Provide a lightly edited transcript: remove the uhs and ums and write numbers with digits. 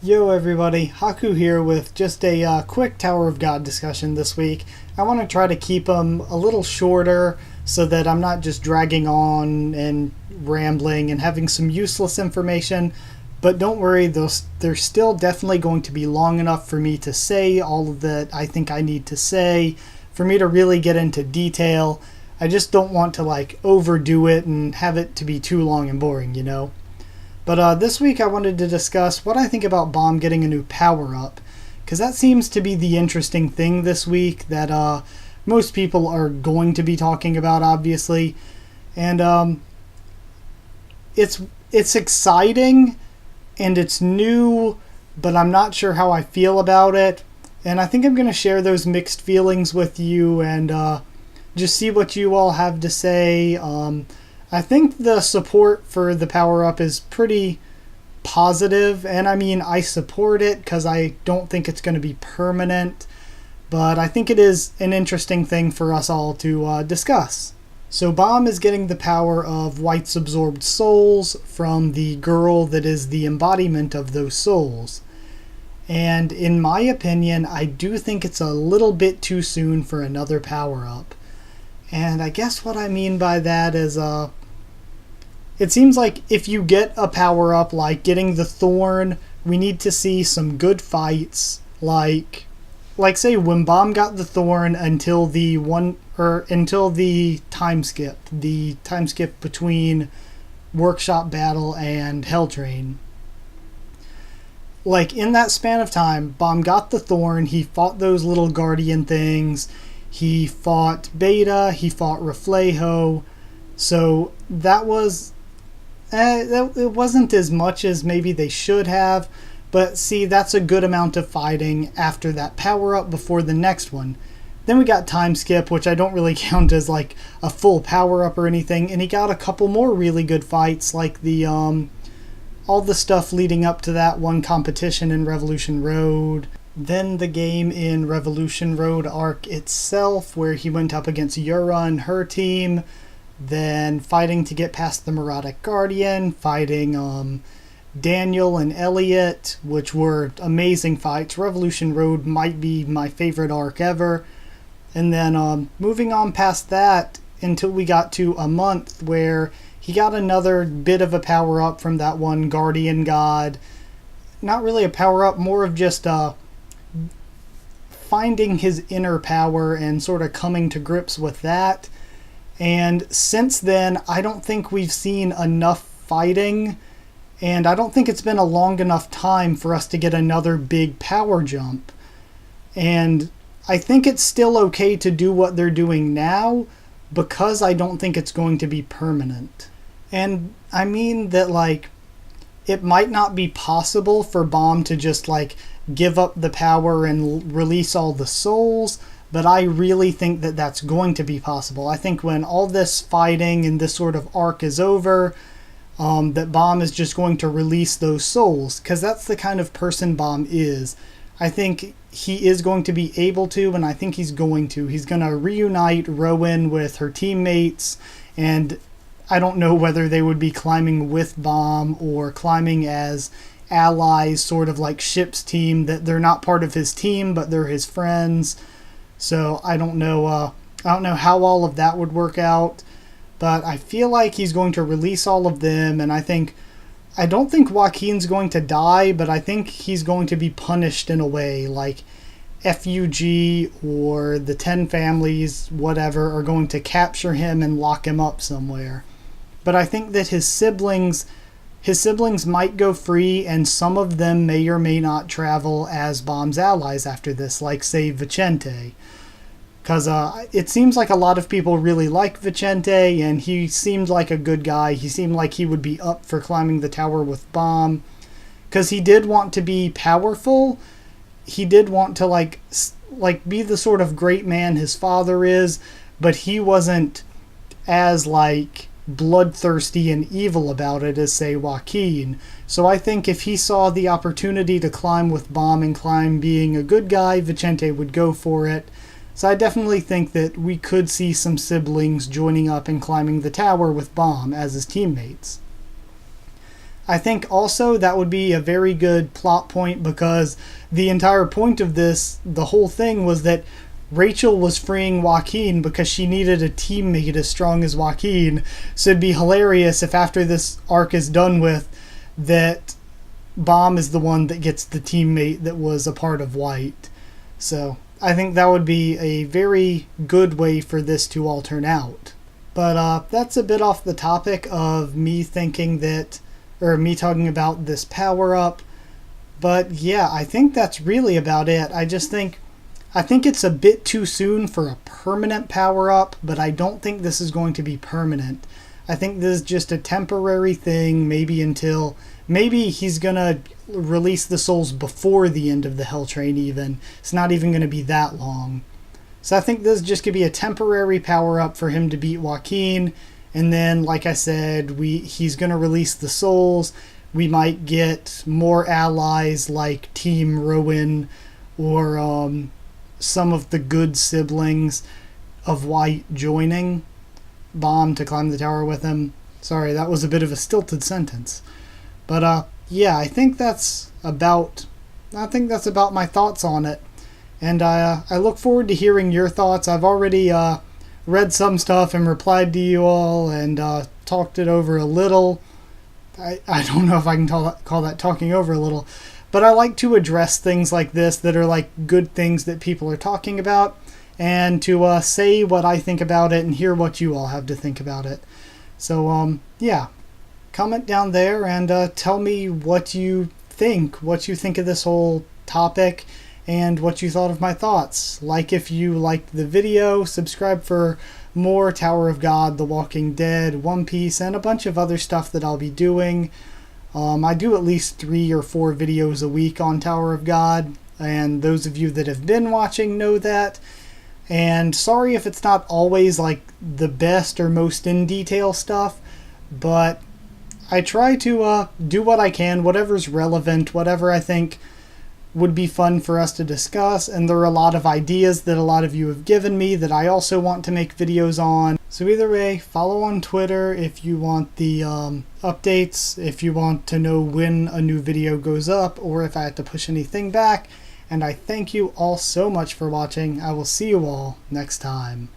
Yo everybody, Haku here with just a quick Tower of God discussion this week. I want to try to keep them a little shorter so that I'm not just dragging on and rambling and having some useless information. But don't worry, they're still definitely going to be long enough for me to say all that I think I need to say, for me to really get into detail. I just don't want to overdo it and have it to be too long and boring, you know? But this week I wanted to discuss what I think about Baam getting a new power-up, because that seems to be the interesting thing this week that most people are going to be talking about, obviously. And it's exciting, and it's new, but I'm not sure how I feel about it. And I think I'm going to share those mixed feelings with you and just see what you all have to say. I think the support for the power-up is pretty positive, and I mean, I support it because I don't think it's going to be permanent, but I think it is an interesting thing for us all to discuss. So Baam is getting the power of White's absorbed souls from the girl that is the embodiment of those souls. And in my opinion, I do think it's a little bit too soon for another power-up. And I guess what I mean by that is, it seems like if you get a power-up like getting the Thorn, we need to see some good fights. Like say when Baam got the Thorn until the time skip between Workshop Battle and Helltrain. Like in that span of time, Baam got the Thorn, he fought those little guardian things, he fought Beta, he fought Reflejo, so that was... it wasn't as much as maybe they should have, but see, that's a good amount of fighting after that power-up before the next one. Then we got time skip, which I don't really count as like a full power-up or anything, and he got a couple more really good fights, like the all the stuff leading up to that one competition in Revolution Road. Then the game in Revolution Road arc itself, where he went up against Yura and her team, then fighting to get past the Muradic Guardian, fighting Daniel and Elliot, which were amazing fights. Revolution Road might be my favorite arc ever. And then moving on past that until we got to a month where he got another bit of a power-up from that one Guardian God. Not really a power-up, more of just finding his inner power and sort of coming to grips with that. And since then, I don't think we've seen enough fighting, and I don't think it's been a long enough time for us to get another big power jump. And I think it's still okay to do what they're doing now, because I don't think it's going to be permanent. And I mean that, it might not be possible for Baam to just, give up the power and release all the souls, but I really think that that's going to be possible. I think when all this fighting and this sort of arc is over, that Baam is just going to release those souls, because that's the kind of person Baam is. I think he is going to be able to, and I think he's going to. He's going to reunite Rowan with her teammates, and I don't know whether they would be climbing with Baam or climbing as allies, sort of like Ship's team, that they're not part of his team, but they're his friends. So I don't know how all of that would work out, but I feel like he's going to release all of them, and I don't think Joaquin's going to die, but I think he's going to be punished in a way, like FUG or the 10 families, whatever, are going to capture him and lock him up somewhere. But I think that his siblings might go free, and some of them may or may not travel as Baam's allies after this, like, say, Vicente. Because it seems like a lot of people really like Vicente, and he seemed like a good guy. He seemed like he would be up for climbing the tower with Baam. Because he did want to be powerful. He did want to, be the sort of great man his father is, but he wasn't as, bloodthirsty and evil about it as, say, Joaquin. So I think if he saw the opportunity to climb with Baam and climb being a good guy, Vicente would go for it. So I definitely think that we could see some siblings joining up and climbing the tower with Baam as his teammates. I think also that would be a very good plot point, because the entire point of this, the whole thing, was that Rachel was freeing Joaquin because she needed a teammate as strong as Joaquin. So it'd be hilarious if after this arc is done with, that Baam is the one that gets the teammate that was a part of White. So I think that would be a very good way for this to all turn out. But that's a bit off the topic of me thinking that, or me talking about this power-up. But yeah, I think that's really about it. I think it's a bit too soon for a permanent power-up, but I don't think this is going to be permanent. I think this is just a temporary thing, maybe he's going to release the souls before the end of the Hell Train even. It's not even going to be that long. So I think this is just going to be a temporary power-up for him to beat Joaquin, and then, like I said, he's going to release the souls. We might get more allies like Team Rowan, or some of the good siblings of White joining Baam to climb the tower with him. Sorry, that was a bit of a stilted sentence. But yeah, I think that's about my thoughts on it. And I look forward to hearing your thoughts. I've already read some stuff and replied to you all, and talked it over a little. I don't know if I can call that talking over a little, but I like to address things like this that are like good things that people are talking about, and to say what I think about it and hear what you all have to think about it. So yeah, comment down there and tell me what you think of this whole topic, and what you thought of my thoughts. Like if you liked the video, subscribe for more Tower of God, The Walking Dead, One Piece, and a bunch of other stuff that I'll be doing. I do at least 3 or 4 videos a week on Tower of God, and those of you that have been watching know that. And sorry if it's not always like the best or most in detail stuff, but I try to do what I can, whatever's relevant, whatever I think would be fun for us to discuss. And there are a lot of ideas that a lot of you have given me that I also want to make videos on. So either way, follow on Twitter if you want the updates, if you want to know when a new video goes up, or if I have to push anything back. And I thank you all so much for watching. I will see you all next time.